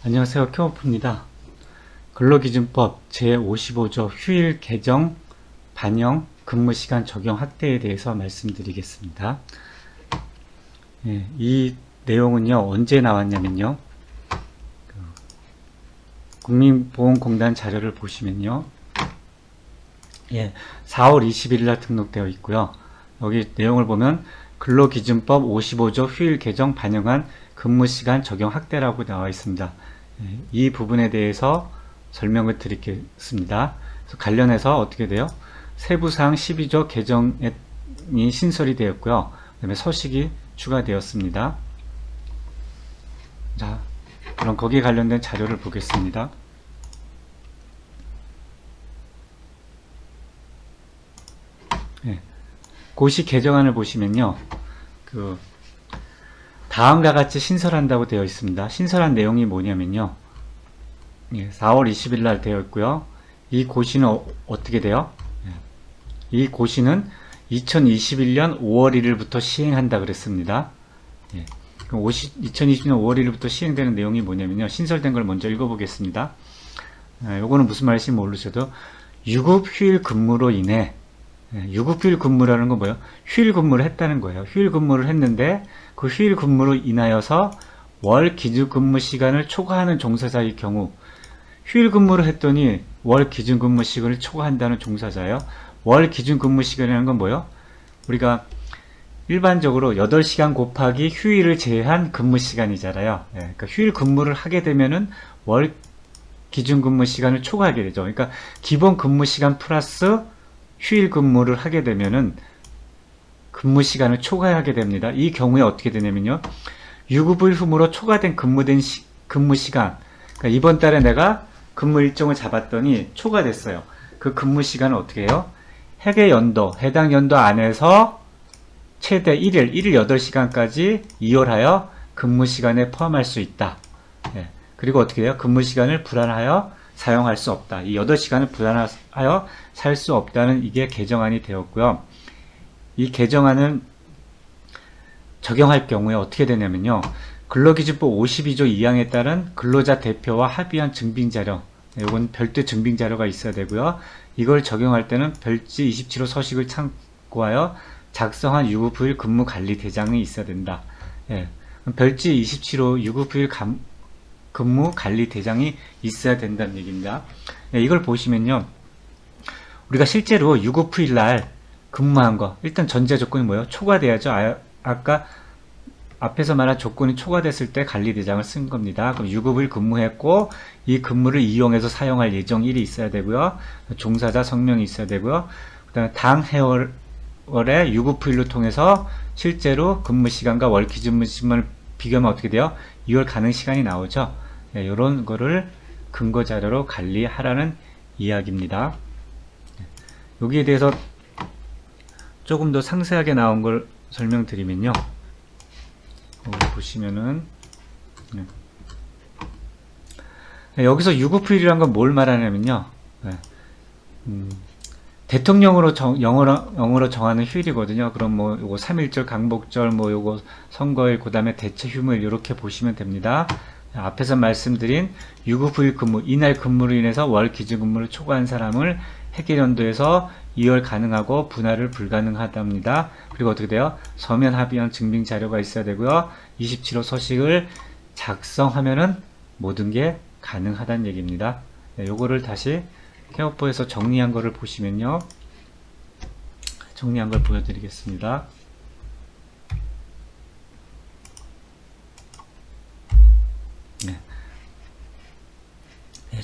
안녕하세요. 큐오프입니다. 근로기준법 제55조 휴일 개정, 반영, 근무시간 적용 확대에 대해서 말씀드리겠습니다. 이 내용은요, 언제 나왔냐면요, 국민보험공단 자료를 보시면요, 4월 20일 날 등록되어 있고요. 여기 내용을 보면 근로기준법 55조 휴일 개정 반영한 근무시간 적용 확대라고 나와 있습니다. 이 부분에 대해서 설명을 드리겠습니다. 그래서 관련해서 어떻게 돼요? 세부사항 12조 개정이 신설이 되었고요. 그 다음에 서식이 추가되었습니다. 자, 그럼 거기에 관련된 자료를 보겠습니다. 고시 개정안을 보시면요, 다음과 같이 신설한다고 되어 있습니다. 신설한 내용이 뭐냐면요, 4월 20일 날 되어 있고요. 이 고시는 어떻게 돼요? 이 고시는 2021년 5월 1일부터 시행한다 그랬습니다. 2020년 5월 1일부터 시행되는 내용이 뭐냐면요, 신설된 걸 먼저 읽어보겠습니다. 요거는 무슨 말인지 모르셔도 유급 휴일 근무로 인해, 유급 휴일 근무라는 건 뭐예요? 휴일 근무를 했다는 거예요. 휴일 근무를 했는데 그 휴일 근무로 인하여서 월 기준 근무 시간을 초과하는 종사자의 경우, 휴일 근무를 했더니 월 기준 근무 시간을 초과한다는 종사자예요. 월 기준 근무 시간이라는 건 뭐예요? 우리가 일반적으로 8시간 곱하기 휴일을 제외한 근무 시간이잖아요. 그러니까 휴일 근무를 하게 되면은 월 기준 근무 시간을 초과하게 되죠. 그러니까 기본 근무 시간 플러스 휴일 근무를 하게 되면은 근무 시간을 초과하게 됩니다. 이 경우에 어떻게 되냐면요, 유급일 후로 초과된 근무 시간, 그러니까 이번 달에 내가 근무 일정을 잡았더니 초과됐어요. 그 근무 시간을 어떻게 해요? 해당 연도 안에서 최대 1일 8시간까지 이월하여 근무 시간에 포함할 수 있다. 그리고 어떻게 해요? 근무 시간을 불안하여 사용할 수 없다. 이 8시간을 불안하여 살 수 없다는 이게 개정안이 되었고요. 이 개정안은 적용할 경우에 어떻게 되냐면요, 근로기준법 52조 2항에 따른 근로자 대표와 합의한 증빙자료, 이건 별도 증빙자료가 있어야 되고요. 이걸 적용할 때는 별지 27호 서식을 참고하여 작성한 유급휴일 근무관리대장이 있어야 된다. 별지 27호 유급휴일 근무관리대장이 있어야 된다는 얘기입니다. 이걸 보시면요, 우리가 실제로 유급휴일 날 근무한 거, 일단 전제 조건이 뭐예요? 초과돼야죠. 아까 앞에서 말한 조건이 초과됐을 때 관리대장을 쓴 겁니다. 그럼 유급을 근무했고 이 근무를 이용해서 사용할 예정일이 있어야 되고요. 종사자 성명이 있어야 되고요. 그 다음에 당 해월의 유급휴일로 통해서 실제로 근무 시간과 월 기준 시간을 비교하면 어떻게 돼요? 2월 가능 시간이 나오죠. 이런 거를 근거 자료로 관리하라는 이야기입니다. 여기에 대해서 조금 더 상세하게 나온 걸 설명드리면요, 보시면은 여기서 유급휴일이란 건 뭘 말하냐면요, 대통령으로 영어로 정하는 휴일이거든요. 그럼 뭐 요거 3.1절 강복절, 뭐 요거 선거일, 그 다음에 대체 휴무일, 이렇게 보시면 됩니다. 앞에서 말씀드린 유급휴일 근무, 이날 근무로 인해서 월 기준 근무를 초과한 사람을 해계연도에서 2월 가능하고 분할을 불가능하답니다. 그리고 어떻게 돼요? 서면 합의한 증빙 자료가 있어야 되고요. 27호 서식을 작성하면은 모든 게 가능하다는 얘기입니다. 요거를 다시 케어포에서 정리한 거를 보시면요, 정리한 걸 보여드리겠습니다.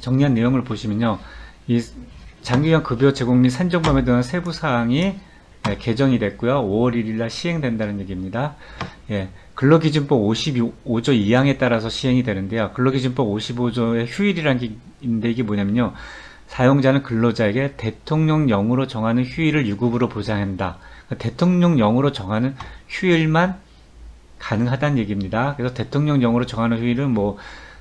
정리한 내용을 보시면요, 이 장기간 급여 제공 및 산정범에 대한 세부 사항이 개정이 됐고요. 5월 1일날 시행된다는 얘기입니다. 근로기준법 55조 2항에 따라서 시행이 되는데요. 근로기준법 55조의 휴일이라는 게 있는데, 이게 뭐냐면요, 사용자는 근로자에게 대통령령으로 정하는 휴일을 유급으로 보장한다. 그러니까 대통령령으로 정하는 휴일만 가능하다는 얘기입니다. 그래서 대통령령으로 정하는 휴일은 뭐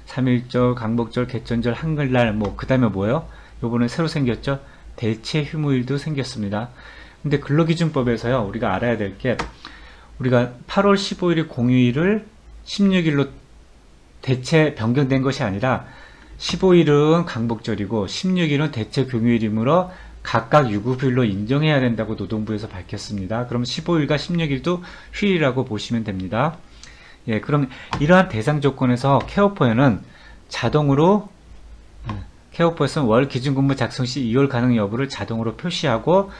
3.1절, 강복절, 개천절, 한글날, 뭐 그 다음에 뭐예요? 요번에 새로 생겼죠? 대체 휴무일도 생겼습니다. 근데 근로기준법에서요, 우리가 알아야 될 게, 우리가 8월 15일이 공휴일을 16일로 대체 변경된 것이 아니라 15일은 강복절이고 16일은 대체 공휴일이므로 각각 유급휴일로 인정해야 된다고 노동부에서 밝혔습니다. 그럼 15일과 16일도 휴일이라고 보시면 됩니다. 예, 그럼 이러한 대상 조건에서 케어포에는 자동으로 케어포에서는 월 기준근무 작성 시 2월 가능 여부를 자동으로 표시하고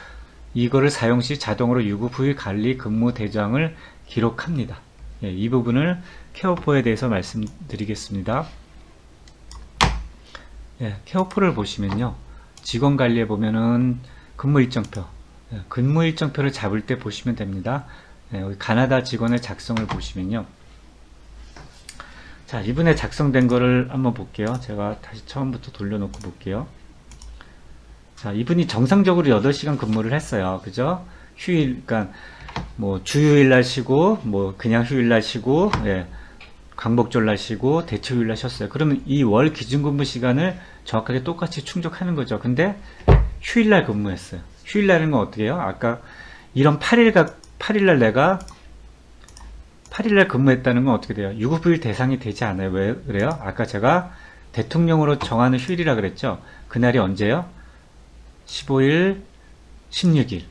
이거를 사용 시 자동으로 유급휴일 관리 근무 대장을 기록합니다. 예, 이 부분을 케어포에 대해서 말씀드리겠습니다. 예, 케어포를 보시면요. 직원 관리에 보면은 근무 일정표, 근무 일정표를 잡을 때 보시면 됩니다. 예, 여기 가나다 직원의 작성을 보시면요. 자, 이번에 작성된 거를 한번 볼게요. 제가 다시 처음부터 돌려놓고 볼게요. 자, 이분이 정상적으로 8시간 근무를 했어요. 그죠? 휴일, 그러니까 뭐 주휴일 날 쉬고, 뭐 그냥 휴일 날 쉬고, 예, 광복절 날 쉬고, 대체 휴일 날 쉬었어요. 그러면 이 월 기준 근무 시간을 정확하게 똑같이 충족하는 거죠. 근데 휴일 날 근무했어요. 휴일 날은 건 어떻게 해요? 아까 이런 8일 날 내가 8일 날 근무했다는 건 어떻게 돼요? 유급휴일 대상이 되지 않아요. 왜 그래요? 아까 제가 대통령으로 정하는 휴일이라 그랬죠. 그날이 언제요? 15일, 16일.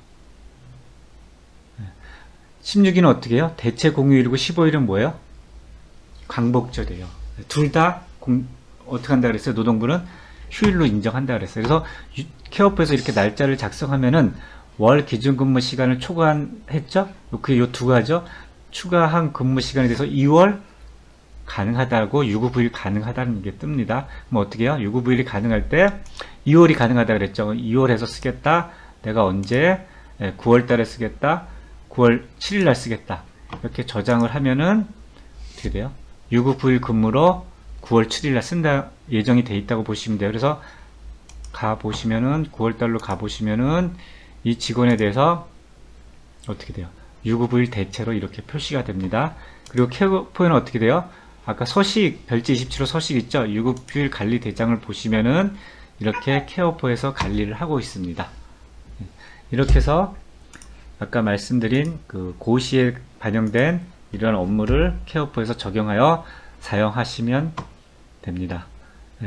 16일은 어떻게 해요? 대체 공휴일이고 15일은 뭐예요? 광복절이에요. 둘 다 어떻게 한다 그랬어요? 노동부는 휴일로 인정한다 그랬어요. 그래서 케어포에서 이렇게 날짜를 작성하면은 월 기준 근무 시간을 초과했죠? 그 요 두 가지죠. 추가한 근무 시간에 대해서 2월 가능하다고 유급휴일 가능하다는 게 뜹니다. 그럼 어떻게 해요? 유급휴일이 가능할 때 2월이 가능하다 그랬죠. 2월에서 쓰겠다. 내가 언제 9월 달에 쓰겠다. 9월 7일 날 쓰겠다. 이렇게 저장을 하면은 어떻게 돼요? 유급휴일 근무로 9월 7일 날 쓴다 예정이 돼 있다고 보시면 돼요. 그래서 가보시면은 9월 달로 가보시면은 이 직원에 대해서 어떻게 돼요? 유급휴일 대체로 이렇게 표시가 됩니다. 그리고 케어포에는 어떻게 돼요? 아까 서식, 별지 27호 서식 있죠? 유급휴일 관리 대장을 보시면은 이렇게 케어포에서 관리를 하고 있습니다. 이렇게 해서 아까 말씀드린 그 고시에 반영된 이러한 업무를 케어포에서 적용하여 사용하시면 됩니다.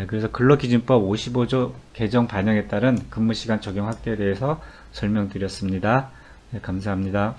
그래서 근로기준법 55조 개정 반영에 따른 근무시간 적용 확대에 대해서 설명드렸습니다. 감사합니다.